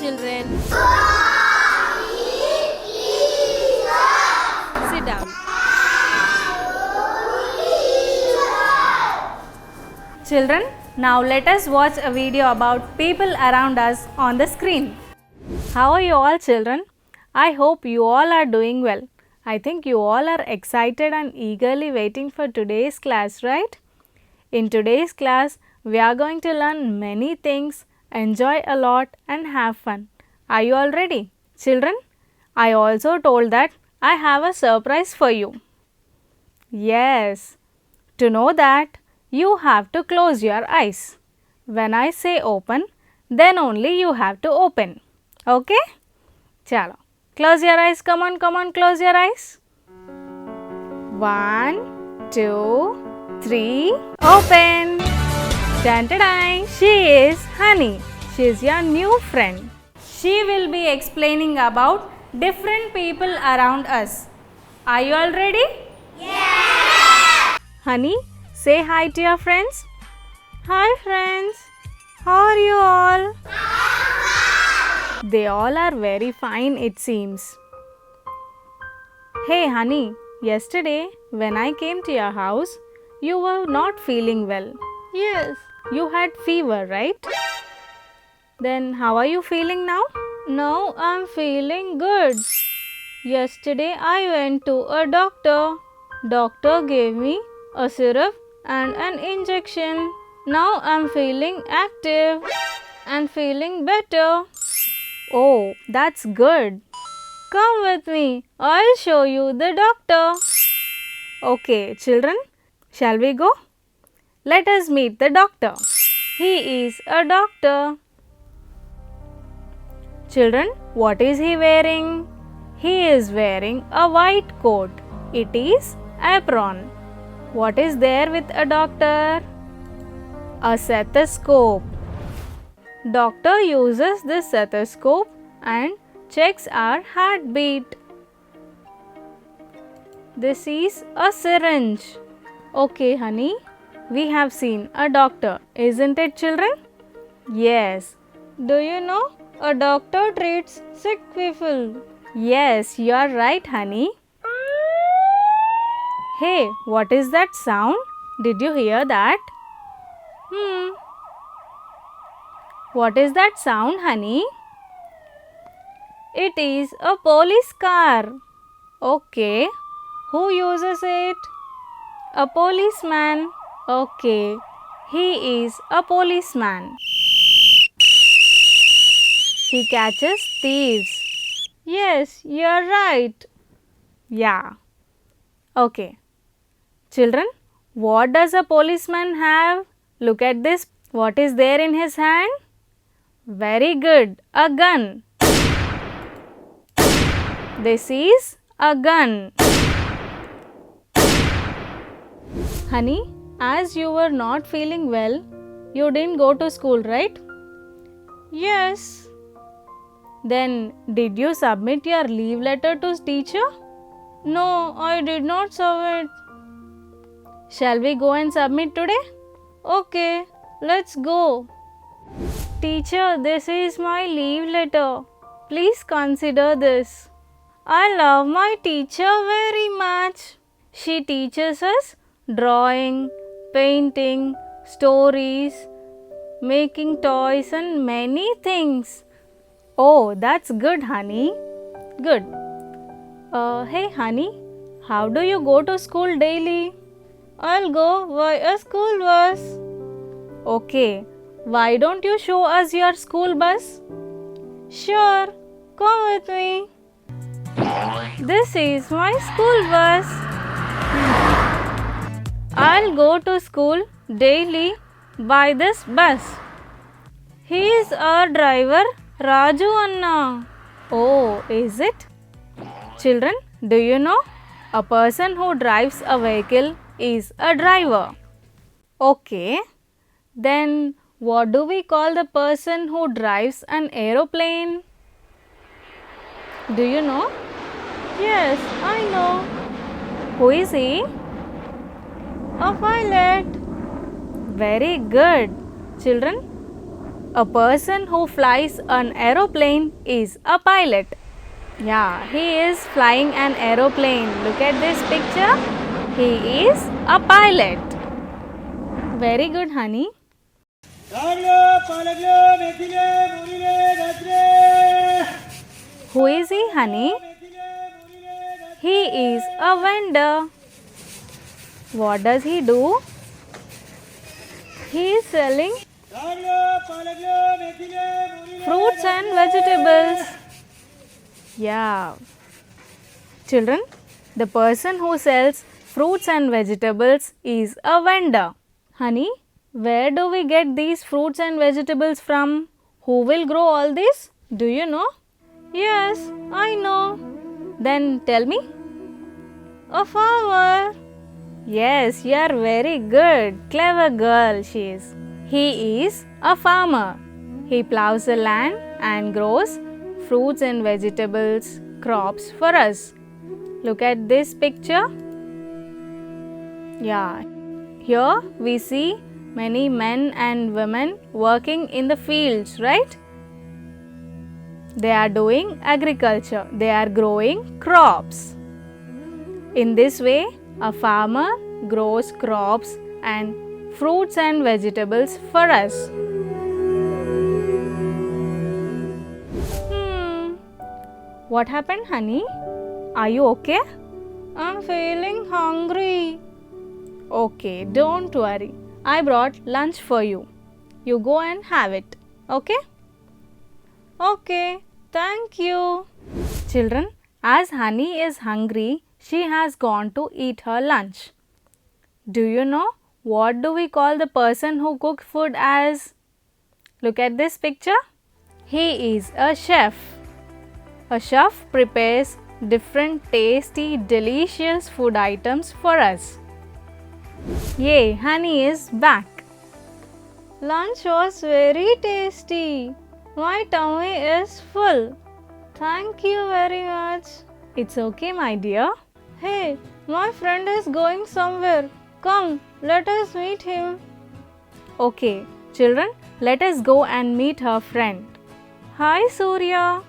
children. Sit down. Children, now let us watch a video about people around us on the screen. How are you all, children? I hope you all are doing well. I think you all are excited and eagerly waiting for today's class, right? In today's class, we are going to learn many things, enjoy a lot and have fun. Are you all ready? Children, I also told that I have a surprise for you. Yes, to know that, you have to close your eyes. When I say open, then only you have to open. Okay? Chalo. Close your eyes. Come on, close your eyes. 1, 2, 3. Open. Dun-dun-dun. She is Honey. She is your new friend. She will be explaining about different people around us. Are you all ready? Yes! Honey, say hi to your friends. Hi friends. How are you all? They all are very fine, it seems. Hey Honey, yesterday when I came to your house, you were not feeling well. Yes, you had fever, right? Then how are you feeling now? Now I'm feeling good. Yesterday I went to a doctor. Doctor gave me a syrup and an injection. Now I'm feeling active and feeling better. Oh, that's good. Come with me. I'll show you the doctor. Okay, children, shall we go? Let us meet the doctor. He is a doctor. Children, what is he wearing? He is wearing a white coat. It is apron. What is there with a doctor? A stethoscope. Doctor uses this stethoscope and checks our heartbeat. This is a syringe. Okay, Honey, we have seen a doctor, isn't it, children? Yes. Do you know a doctor treats sick people? Yes, you are right, Honey. Hey, what is that sound? Did you hear that? What is that sound, Honey? It is a police car. Okay. Who uses it? A policeman. Okay. He is a policeman. He catches thieves. Yes, you are right. Yeah. Okay. Children, what does a policeman have? Look at this. What is there in his hand? Very good. A gun. This is a gun. Honey, as you were not feeling well, you didn't go to school, right? Yes. Then, did you submit your leave letter to teacher? No, I did not submit. Shall we go and submit today? Okay, let's go. Teacher, this is my leave letter. Please consider this. I love my teacher very much. She teaches us drawing, painting, stories, making toys and many things. Oh, that's good, Honey. Good. Hey, Honey, how do you go to school daily? I'll go by a school bus. Okay. Why don't you show us your school bus? Sure, come with me. This is my school bus. I'll go to school daily by this bus. He is our driver, Raju Anna. Oh, is it? Children, do you know? A person who drives a vehicle is a driver. Okay. Then, what do we call the person who drives an aeroplane? Do you know? Yes, I know. Who is he? A pilot. Very good. Children, A person who flies an aeroplane is a pilot. Yeah, he is flying an aeroplane. Look at this picture. He is a pilot. Very good, honey. Who is he, honey? He is a vendor. What does he do? He is selling fruits and vegetables. Yeah. Children, the person who sells fruits and vegetables is a vendor. Honey, where do we get these fruits and vegetables from? Who will grow all this? Do you know? Yes, I know. Then tell me. A farmer. Yes, you are very good. Clever girl she is. He is a farmer. He plows the land and grows fruits and vegetables, crops for us. Look at this picture. Yeah. Here we see many men and women working in the fields, right? They are doing agriculture. They are growing crops. In this way, a farmer grows crops and fruits and vegetables for us. What happened, honey? Are you okay? I'm feeling hungry. Okay, don't worry. I brought lunch for you. You go and have it. Okay? Okay, thank you. Children, as Honey is hungry, she has gone to eat her lunch. Do you know what do we call the person who cooks food as? Look at this picture. He is a chef. A chef prepares different tasty, delicious food items for us. Yay, Honey is back. Lunch was very tasty. My tummy is full. Thank you very much. It's okay, my dear. Hey, my friend is going somewhere. Come, let us meet him. Okay, children, let us go and meet her friend. Hi, Surya.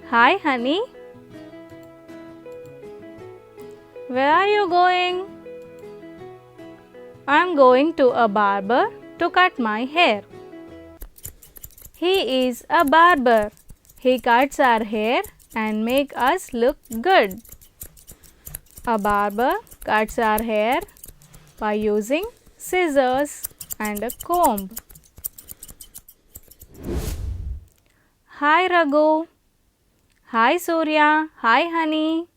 Hi, Honey. Where are you going? I'm going to a barber to cut my hair. He is a barber. He cuts our hair and make us look good. A barber cuts our hair by using scissors and a comb. Hi, Raghu. Hi, Surya. Hi, Honey.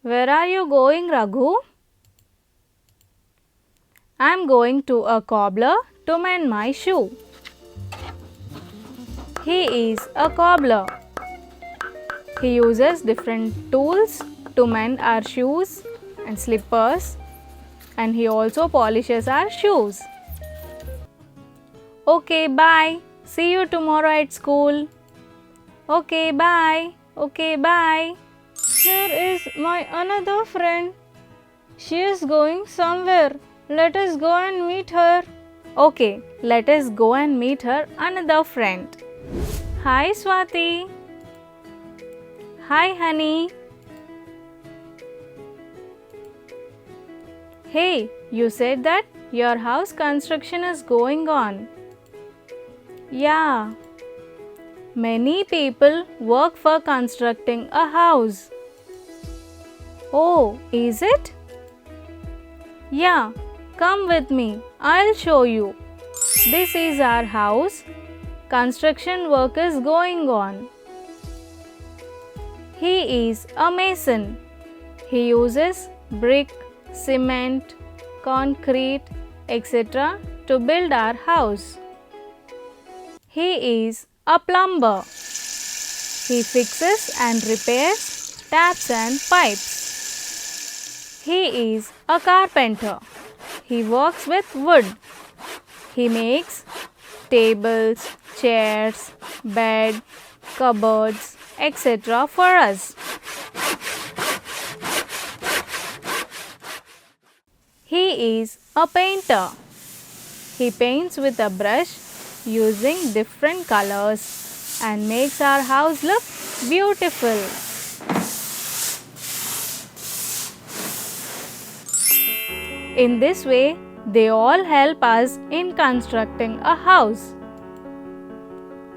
Where are you going, Raghu? I'm going to a cobbler to mend my shoe. He is a cobbler. He uses different tools to mend our shoes and slippers, and he also polishes our shoes. Okay, bye. See you tomorrow at school. Okay, bye. Okay, bye. Here is my another friend. She is going somewhere. Let us go and meet her. Okay, let us go and meet her another friend. Hi, Swati. Hi, Honey. Hey, you said that your house construction is going on. Yeah. Many people work for constructing a house. Oh, is it? Yeah, come with me. I'll show you. This is our house. Construction work is going on. He is a mason. He uses brick, cement, concrete, etc. to build our house. He is a plumber. He fixes and repairs taps and pipes. He is a carpenter. He works with wood. He makes tables, chairs, bed, cupboards, etc. for us. He is a painter. He paints with a brush using different colors and makes our house look beautiful. In this way, they all help us in constructing a house.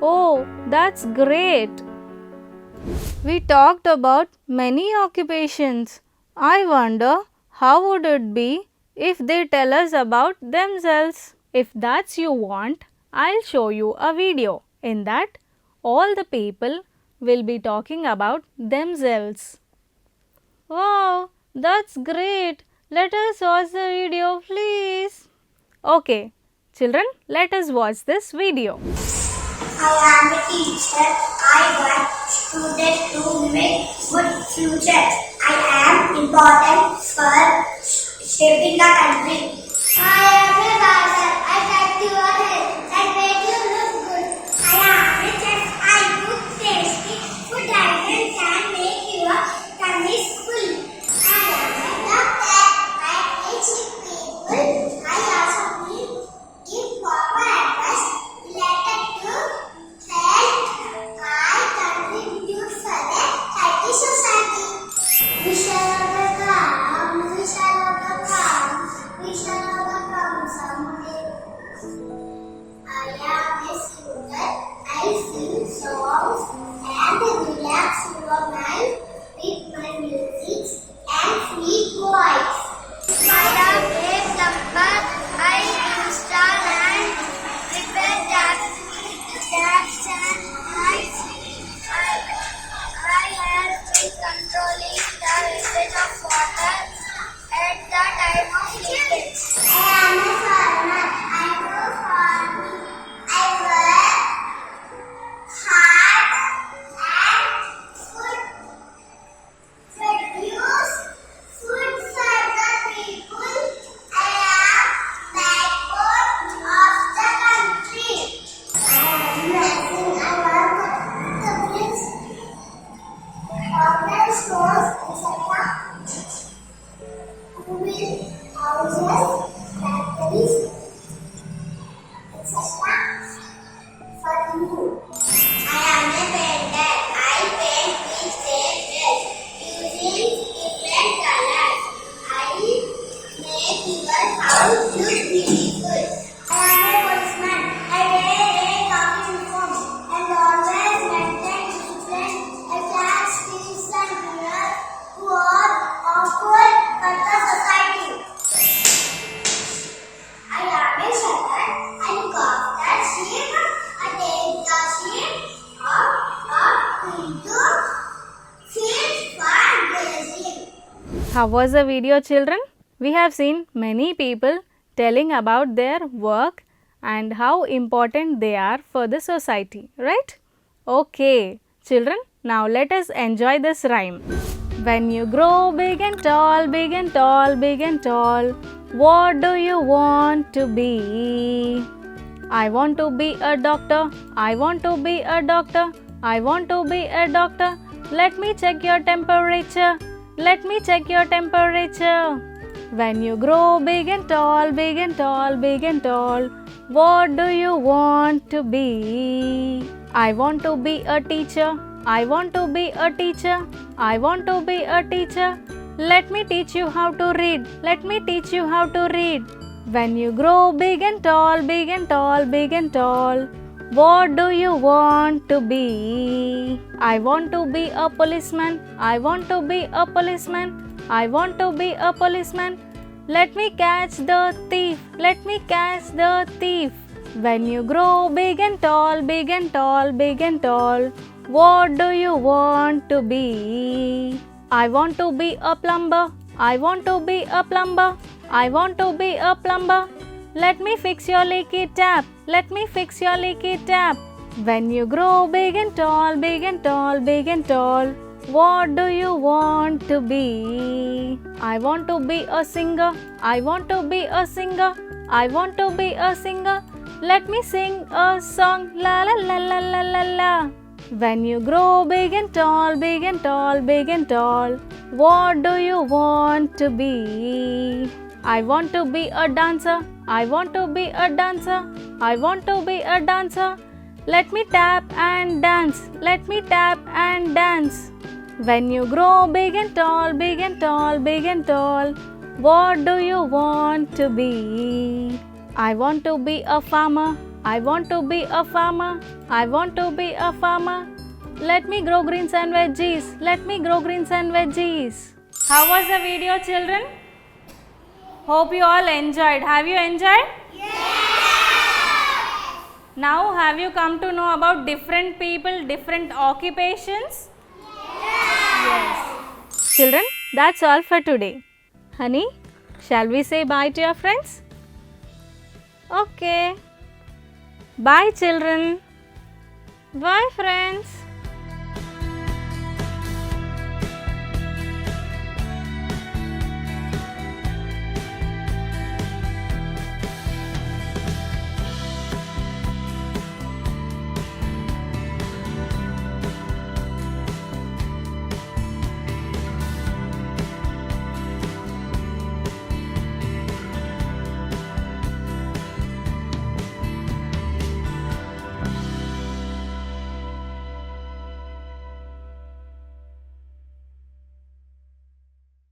Oh, that's great! We talked about many occupations. I wonder how would it be if they tell us about themselves. If that's you want, I'll show you a video. In that, all the people will be talking about themselves. Wow, that's great! Let us watch the video, please. Okay, children, let us watch this video. I am a teacher. I want students to make good future. I am important for shaping the country. I am a gardener. I cut your hair and make you look good. I am a chef. I cook tasty food items and make your tummy full. I am a doctor. I teach people. I also give proper advice related to health. I contribute for the healthy society. We shall overcome. We shall overcome. We shall overcome someday. I am a singer. I sing songs and relax your mind with my music and sweet voice. I am a plumber. I install and repair taps and lights. I help in controlling the wastage of water at the time of leakage. I am a farmer. I do farming. I work hard and produce food for the people. I am backbone of the country. I am nursing. I work to bring organic stores, etc. Houses, factories, etc. for you. I am a painter. I paint with paintbrushes using different colors. I make your house look beautiful. I am a policeman. I wear a khaki uniform and always maintain discipline against thieves and criminals who are awkward for the society. I am a shepherd. I look after sheep. I take the sheep up into fields for grazing. How was the video, children? We have seen many people telling about their work and how important they are for the society, right? Okay, children, now let us enjoy this rhyme. When you grow big and tall, big and tall, big and tall, what do you want to be? I want to be a doctor. I want to be a doctor. I want to be a doctor. Let me check your temperature. Let me check your temperature. When you grow big and tall, big and tall, big and tall, what do you want to be? I want to be a teacher. I want to be a teacher. I want to be a teacher. Let me teach you how to read. Let me teach you how to read. When you grow big and tall, big and tall, big and tall, what do you want to be? I want to be a policeman. I want to be a policeman. I want to be a policeman. Let me catch the thief. Let me catch the thief. When you grow big and tall, big and tall, big and tall, what do you want to be? I want to be a plumber. I want to be a plumber. I want to be a plumber. Let me fix your leaky tap. Let me fix your leaky tap. When you grow big and tall, big and tall, big and tall, what do you want to be? I want to be a singer. I want to be a singer. I want to be a singer. Let me sing a song. La la la la la la la. When you grow big and tall, big and tall, big and tall, what do you want to be? I want to be a dancer. I want to be a dancer. I want to be a dancer. Let me tap and dance. Let me tap and dance. When you grow big and tall, big and tall, big and tall, what do you want to be? I want to be a farmer. I want to be a farmer. I want to be a farmer. Let me grow greens and veggies. Let me grow greens and veggies. How was the video, children? Hope you all enjoyed. Have you enjoyed? Yes! Now have you come to know about different people, different occupations? Yes. Children, that's all for today. Honey, shall we say bye to your friends? Okay. Bye children. Bye friends.